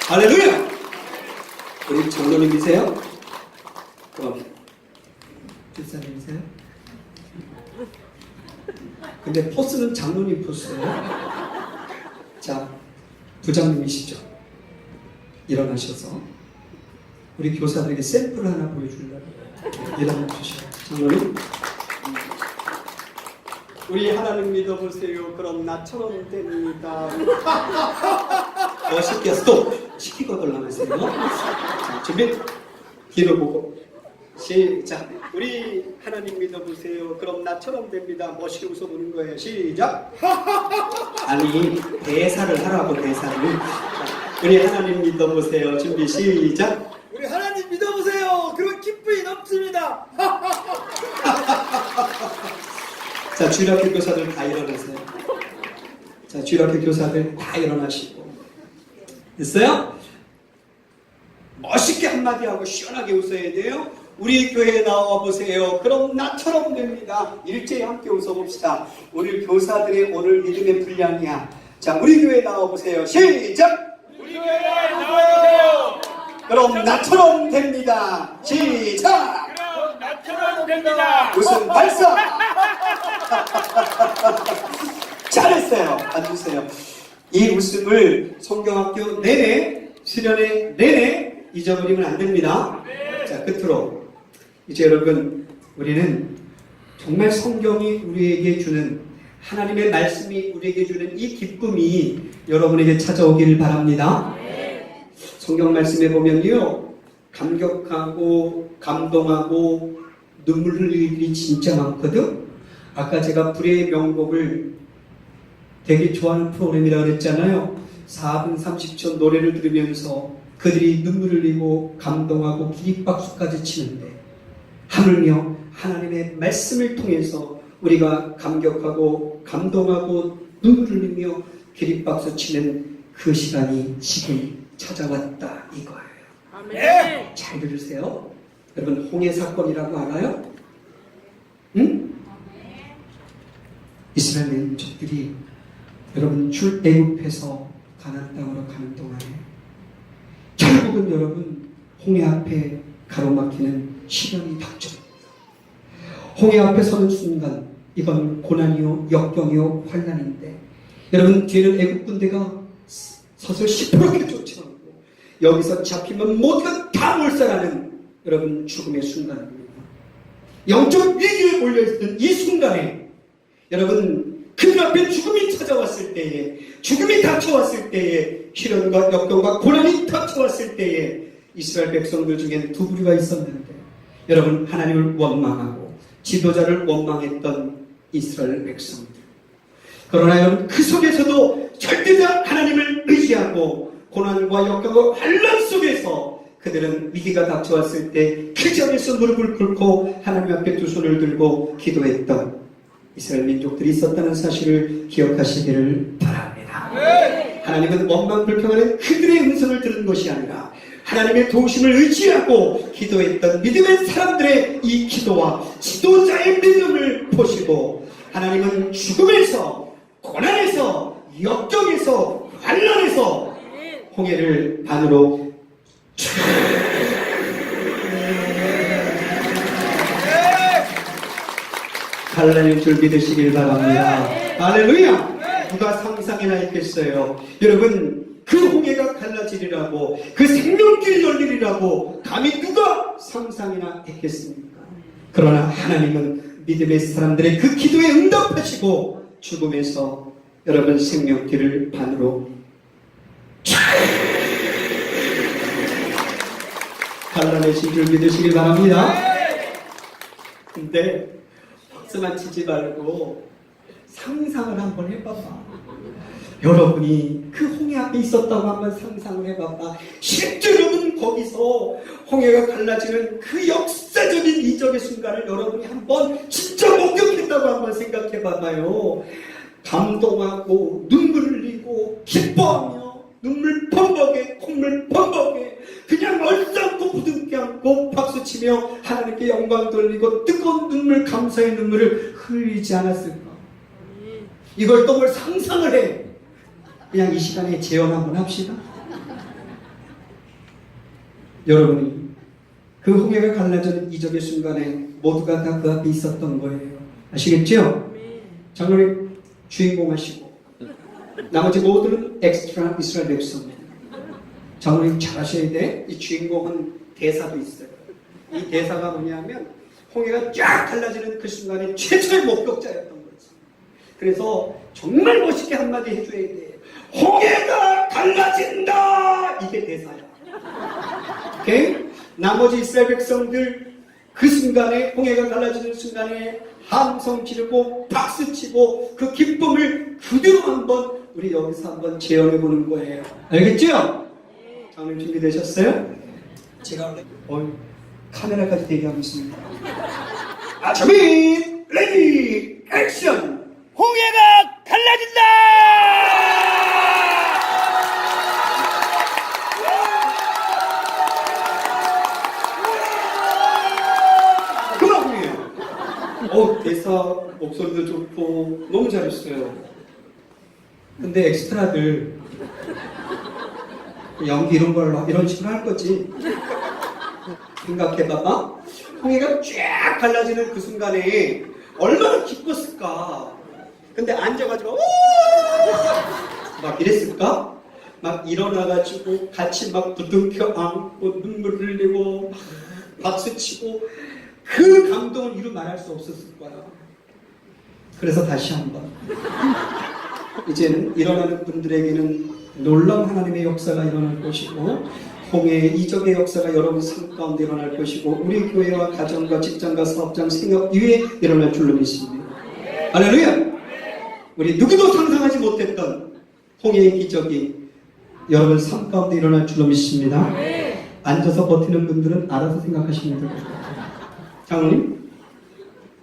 Speaker 1: 할렐루야! 우리 장로님이세요? 그럼 집사님이세요? 근데 포스는 장로님 포스예요. 자, 부장님이시죠? 일어나셔서 우리 교사들에게 샘플 하나 보여주려고 일어나주셔. 장로님, 우리 하나님 믿어보세요. 그럼 나처럼 됩니다. 멋있게 스톱 시키고 돌아가세요. 자, 준비. 뒤로 보고 시작. 우리 하나님 믿어보세요. 그럼 나처럼 됩니다. 멋있게 웃어보는 거예요. 시작. 아니, 대사를 하라고, 대사를. 자, 우리 하나님 믿어보세요. 준비 시작.
Speaker 2: 우리 하나님 믿어보세요. 그런 기쁨이 넘칩니다.
Speaker 1: 자, 주일학교 교사들 다 일어나세요. 자, 주일학교 교사들 다 일어나시고. 됐어요? 멋있게 한마디 하고 시원하게 웃어야 돼요. 우리 교회에 나와 보세요. 그럼 나처럼 됩니다. 일제히 함께 웃어봅시다. 오늘 교사들의 오늘 믿음의 분량이야. 자, 우리 교회에 나와 보세요. 시작!
Speaker 2: 우리 교회에 나와주세요.
Speaker 1: 그럼 나처럼 됩니다. 시작!
Speaker 2: 그럼 나처럼 됩니다.
Speaker 1: 웃음 발사! 잘했어요. 앉으세요. 이 웃음을 성경학교 내내, 수련회 내내 잊어버리면 안 됩니다. 자, 끝으로 이제 여러분, 우리는 정말 성경이 우리에게 주는, 하나님의 말씀이 우리에게 주는 이 기쁨이 여러분에게 찾아오길 바랍니다. 성경 말씀에 보면요, 감격하고 감동하고 눈물 흘릴 일이 진짜 많거든. 아까 제가 불의 명곡을 되게 좋아하는 프로그램이라고 그랬잖아요. 4분 30초 노래를 들으면서 그들이 눈물 흘리고 감동하고 기립박수까지 치는데, 하물며 하나님의 말씀을 통해서 우리가 감격하고 감동하고 눈물 흘리며 기립박수 치는 그 시간이 지금 찾아왔다 이거예요.
Speaker 2: 아멘.
Speaker 1: 잘 들으세요. 여러분, 홍해 사건이라고 알아요? 응? 이스라엘 민족들이 여러분 출애굽해서 가나안 땅으로 가는 동안에 결국은 여러분 홍해 앞에 가로막히는 시련이 닥쳐옵니다. 홍해 앞에 서는 순간 이건 고난이요 역경이요 환난인데, 여러분 뒤에는 애국 군대가 서서 시퍼렇게 쫓아오고 여기서 잡히면 모두가 다 몰살하는 여러분 죽음의 순간입니다. 영적 위기에 몰려있던 이 순간에 여러분 그들 앞에 죽음이 찾아왔을 때에, 죽음이 닥쳐왔을 때에, 시련과 역경과 고난이 닥쳐왔을 때에 이스라엘 백성들 중엔 두 부류가 있었는데, 여러분 하나님을 원망하고 지도자를 원망했던 이스라엘 백성들. 그러나 여러분 그 속에서도 절대자 하나님을 의지하고 고난과 역경과 환난 속에서 그들은 위기가 닥쳐왔을 때 그 자리에서 무릎을 꿇고 하나님 앞에 두 손을 들고 기도했던 이스라엘 민족들이 있었다는 사실을 기억하시기를 바랍니다. 하나님은 원망 불평하는 그들의 음성을 들은 것이 아니라 하나님의 도우심을 의지하고 기도했던 믿음의 사람들의 이 기도와 지도자의 믿음을 보시고 하나님은 죽음에서 고난에서 역경에서 환난에서 홍해를 반으로 갈라낼 줄 믿으시길 바랍니다. 할렐루야! 누가 상상이나 했겠어요? 여러분, 그 홍해가 갈라지리라고, 그 생명길이 열리리라고 감히 누가 상상이나 했겠습니까? 그러나 하나님은 믿음의 사람들의 그 기도에 응답하시고 죽음에서 여러분 생명길을 반으로 갈라내신 줄 믿으시길 바랍니다. 근데 박수만 치지 말고 상상을 한번 해봐봐. 여러분이 그 홍해 앞에 있었다고 한번 상상을 해봐봐. 실제 여러분 거기서 홍해가 갈라지는 그 역사적인 이적의 순간을 여러분이 한번 진짜 목격했다고 한번 생각해봐봐요. 감동하고 눈물 흘리고 기뻐하며 눈물 펑벅에 콧물 펑벅에 그냥 얼싸고 부둥켜 안고 박수치며 하나님께 영광 돌리고 뜨거운 눈물 감사의 눈물을 흘리지 않았을까? 이걸 또 뭘 상상을 해. 그냥 이 시간에 재현 한번 합시다. 여러분이 그 홍해가 갈라지는 이적의 순간에 모두가 다 그 앞에 있었던 거예요. 아시겠죠? 장로님 주인공 하시고 나머지 모두는 엑스트라 이스라엘 백성입니다. 장로님 잘하셔야 돼. 이 주인공은 대사도 있어요. 이 대사가 뭐냐면 홍해가 쫙 갈라지는 그 순간에 최초의 목격자였던 거지. 그래서 정말 멋있게 한마디 해줘야 돼. 홍해가 갈라진다! 이게 대사야. 오케이? 나머지 이스라엘 백성들 그 순간에 홍해가 갈라지는 순간에 함성 지르고 박수치고 그 기쁨을 그대로 한번 우리 여기서 한번 재현해 보는 거예요. 알겠죠? 장님 준비되셨어요? 제가 카메라까지 대기하고 있습니다. 아차민 레디 액션!
Speaker 2: 홍해가 갈라진다!
Speaker 1: 대사 목소리도 좋고 너무 잘했어요. 근데 엑스트라들 연기 이런 걸로 이런 식으로 할 거지. 생각해봐봐. 홍해가 쫙 갈라지는 그 순간에 얼마나 기뻤을까. 근데 앉아가지고 막 이랬을까? 막 일어나가지고 같이 막 부둥켜 안고 눈물 흘리고 박수치고 그 감동을 이루 말할 수 없었을 거야. 그래서 다시 한번 이제는 일어나는 분들에게는 놀라운 하나님의 역사가 일어날 것이고 홍해의 이적의 역사가 여러분 삶 가운데 일어날 것이고 우리 교회와 가정과 직장과 사업장 생업 위에 일어날 줄로 믿습니다. 할렐루야! 우리 누구도 상상하지 못했던 홍해의 기적이 여러분 삶 가운데 일어날 줄로 믿습니다. 앉아서 버티는 분들은 알아서 생각하시면 될 것 같아요. 장로님,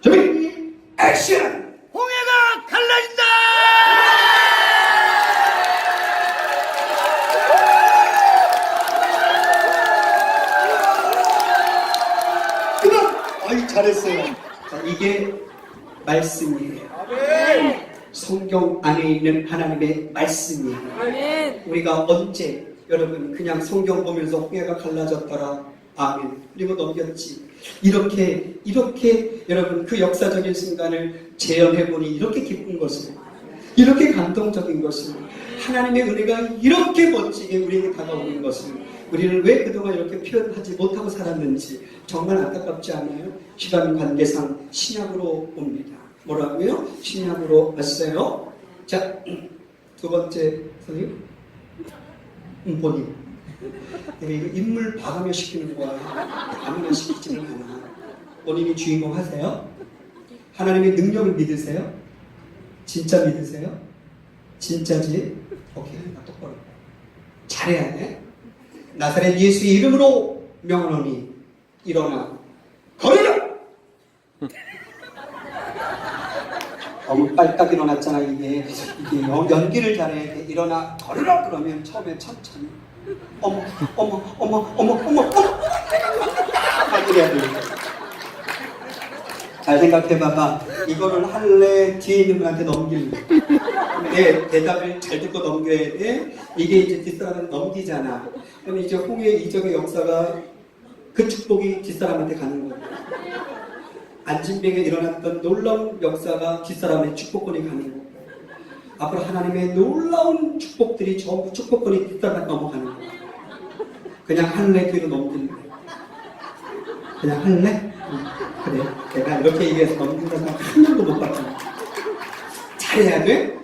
Speaker 1: 준비, 액션!
Speaker 2: 홍해가 갈라진다!
Speaker 1: 아이 잘했어요. 자, 이게 말씀이에요. 성경 안에 있는 하나님의 말씀이에요. 우리가 언제 여러분 그냥 성경 보면서 홍해가 갈라졌더라. 아멘. 그리고 넘겼지. 이렇게 여러분 그 역사적인 순간을 재현해보니 이렇게 기쁜 것을, 이렇게 감동적인 것을, 하나님의 은혜가 이렇게 멋지게 우리에게 다가오는 것을 우리는 왜 그동안 이렇게 표현하지 못하고 살았는지 정말 안타깝지 않아요? 시간 관계상 신약으로 옵니다. 뭐라고요? 신약으로 왔어요. 자, 두 번째 선생님, 본인. 내가 이거 인물 봐가며 시키는 거야. 아무나 시키지는 않아. 본인이 주인공 하세요? 하나님의 능력을 믿으세요? 진짜 믿으세요? 진짜지? 오케이, 나 똑바로. 잘해야 돼. 나사렛 예수의 이름으로 명언오니 일어나 걸으라. 너무 빨딱 일어났잖아. 이게 연기를 잘해야 돼. 일어나 걸으라 그러면 처음에 천천히 어머 어머 어머 어머 어머 어머 막 그래야 돼. 잘 생각해봐봐. 이거를 할래? 뒤에 있는 분한테 넘길래. 근데 대답을 잘 듣고 넘겨야 돼. 이게 이제 뒷사람한테 넘기잖아. 그러면 이제 홍해 이적의 역사가 그 축복이 뒷사람한테 가는 거야. 안진뱅에 일어났던 놀라운 역사가 뒷사람의 축복권이 가는 거야. 앞으로 하나님의 놀라운 축복들이 전부 축복권이 뒷사람한테 넘어가는 거야. 그냥 할래? 뒤로 넘기는 거야. 그냥 할래? 그래. 내가 이렇게 얘기해서 넘긴다 사람 한 명도 못 봤잖아. 잘해야 돼?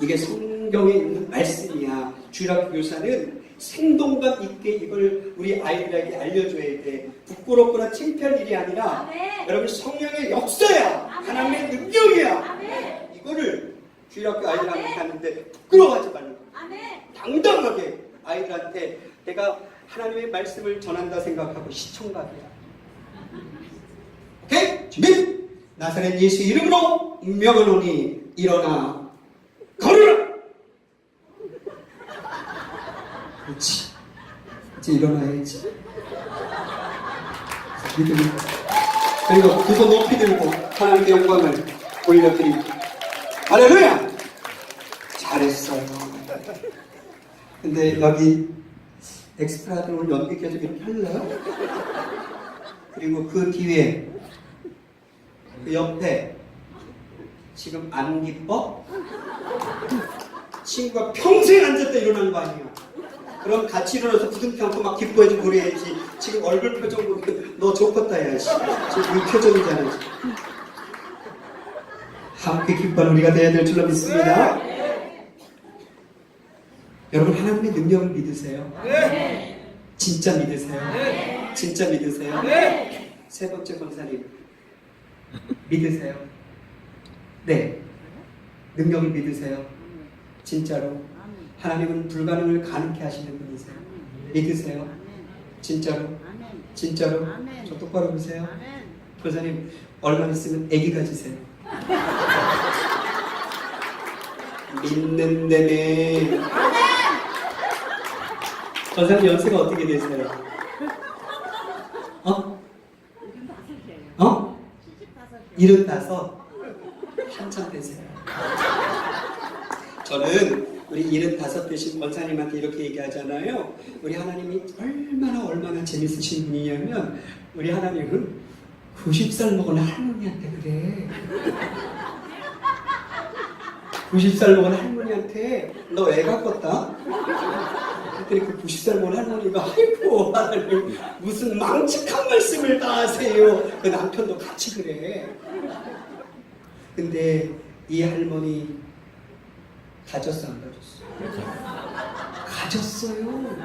Speaker 1: 이게 성경에 있는 말씀이야. 주일학교 교사는 생동감 있게 이걸 우리 아이들에게 알려줘야 돼. 부끄럽거나 창피할 일이 아니라 아멘. 여러분 성령의 역사야. 아멘. 하나님의 능력이야. 아멘. 이거를 주일학교 아이들한테 하는데 부끄러워하지 말고 당당하게 아이들한테 내가 하나님의 말씀을 전한다 생각하고 시청각이야. 오케이? 준비! 나사렛 예수 이름으로 명하노니 일어나 걸으라! 그렇지. 이제 일어나야지. 믿음이. 그리고 두 손 높이 들고 하나님께 영광을 올려드리고 할렐루야! 잘했어요. 근데 여기 엑스트라들 오늘 연기 껴주기는 할래요? 그리고 그 뒤에 그 옆에 지금 안 기뻐? 친구가 평생 앉았다 일어난 거 아니야. 그럼 같이 일어나서 부둥켜 안고 막 기뻐해주고 그래야지. 지금 얼굴 표정 보면 너 좋겠다 해야지. 지금 이 표정이잖아. 지금. 함께 기뻐하는 우리가 되어야 될 줄로 믿습니다. 여러분 하나님의 능력을 믿으세요? 진짜 믿으세요? 진짜 믿으세요? 세 번째 권사님 믿으세요? 네. 능력을 믿으세요? 진짜로? 하나님은 불가능을 가능케 하시는 분이세요. 믿으세요? 진짜로? 진짜로? 저 똑바로 보세요. 권사님 얼마 있으면 아기 가지세요. 믿는다네. 권사님 연세가 어떻게 되세요? 어? 75? 한참 되세요. 저는 우리 75 되신 권사님한테 이렇게 얘기하잖아요. 우리 하나님이 얼마나 재밌으신 분이냐면 우리 하나님은 90살 먹은 할머니한테 그래. 90살 먹은 할머니한테 너 애 갖겠다? 그랬더니 그 90살 먹은 할머니가 아이고 하나님 무슨 망측한 말씀을 다 하세요. 그 남편도 같이 그래. 근데 이 할머니 가졌어 안 가졌어? 가졌어요.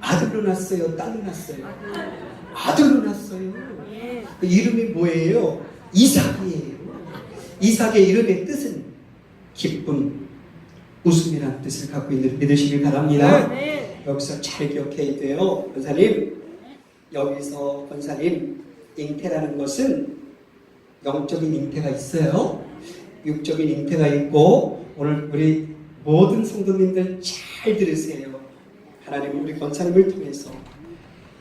Speaker 1: 아들로 낳았어요? 딸로 낳았어요? 아들로 낳았어요. 그 이름이 뭐예요? 이삭이에요. 이삭의 이름의 뜻은 기쁨, 웃음이라는 뜻을 갖고 있는 믿으시길 바랍니다. 여기서 잘 기억해야 돼요. 권사님, 여기서 권사님 잉태라는 것은 영적인 잉태가 있어요. 육적인 잉태가 있고 오늘 우리 모든 성도님들 잘 들으세요. 하나님은 우리 권사님을 통해서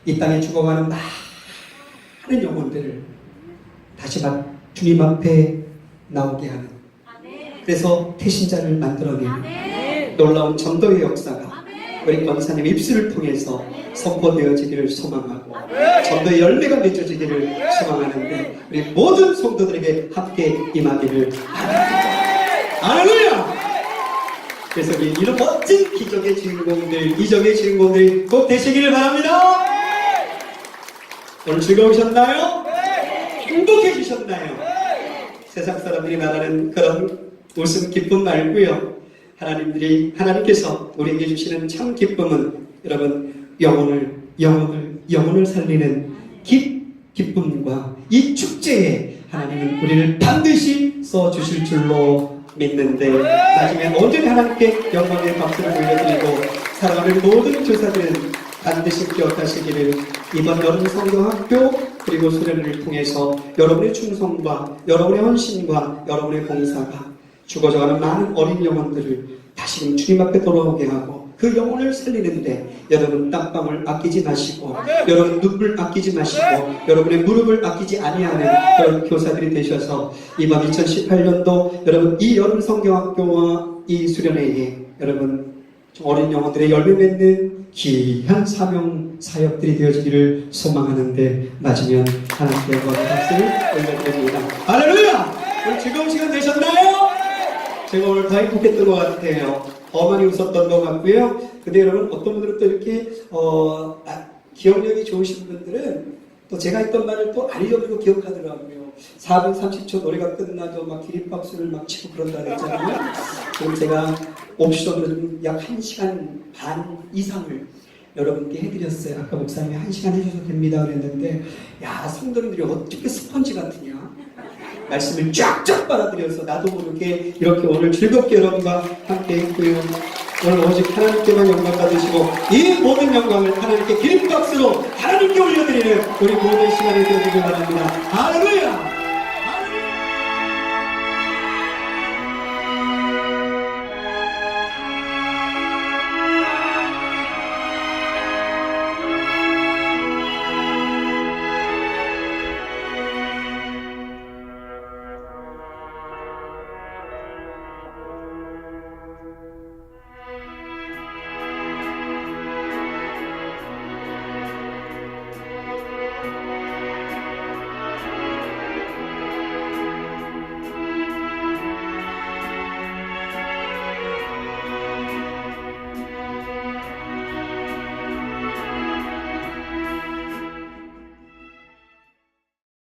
Speaker 1: 이 땅에 죽어가는 많은 영혼들을 다시 주님 앞에 나오게 하는 그래서 태신자를 만들어내는 놀라운 전도의 역사가 우리 권사님 입술을 통해서 선포되어지기를 소망하고 전도의 열매가 맺어지기를 소망하는데 우리 모든 성도들에게 함께 임하기를 바랍니다. 할렐루야! 그래서 우리 이런 멋진 기적의 주인공들, 이적의 주인공들이 꼭 되시기를 바랍니다. 오늘 즐거우셨나요? 행복해지셨나요? 세상 사람들이 말하는 그런 웃음 기쁨 말고요. 하나님께서 우리에게 주시는 참 기쁨은 여러분 영혼을 살리는 기쁨과 이 축제에 하나님은 우리를 반드시 써주실 줄로 믿는데 나중에 언제나 하나님께 영광의 박수를 올려드리고 사랑하는 모든 교사들은 반드시 기억하시기를 이번 여름 성경학교 그리고 수련회를 통해서 여러분의 충성과 여러분의 헌신과 여러분의 봉사가 죽어져가는 많은 어린 영혼들을 다시금 주님 앞에 돌아오게 하고 그 영혼을 살리는데 여러분 땀방울 아끼지 마시고 여러분 눈물 아끼지 마시고 여러분의 무릎을 아끼지 아니하는 그런 교사들이 되셔서 이번 2018년도 여러분 이 여름 성경학교와 이 수련회에 여러분 어린 영혼들의 열매 맺는 귀한 사명 사역들이 되어지기를 소망하는데 맞으면 하나님께 영광의 박수를 올려드립니다. 할렐루야! 오늘 즐거운 시간 되셨나요? 제가 오늘 더 행복했던 것 같아요. 더 많이 웃었던 것 같고요. 근데 여러분 어떤 분들은 또 이렇게 기억력이 좋으신 분들은 또 제가 했던 말을 또 안 잊어버리고 기억하더라고요. 4분 30초 노래가 끝나도 막 기립박수를 막 치고 그런다 그랬잖아요. 그럼 제가 옵션으로 약 1시간 반 이상을 여러분께 해드렸어요. 아까 목사님이 1시간 해주셔도 됩니다 그랬는데 야 성도님들이 어떻게 스펀지 같으냐 말씀을 쫙쫙 빨아들여서 나도 모르게 이렇게 오늘 즐겁게 여러분과 함께 했고요. 오늘 오직 하나님께만 영광 받으시고 이 모든 영광을 하나님께 기립박수로 하나님께 올려드리는 우리 모든 시간이 되어주길 바랍니다. 할렐루야!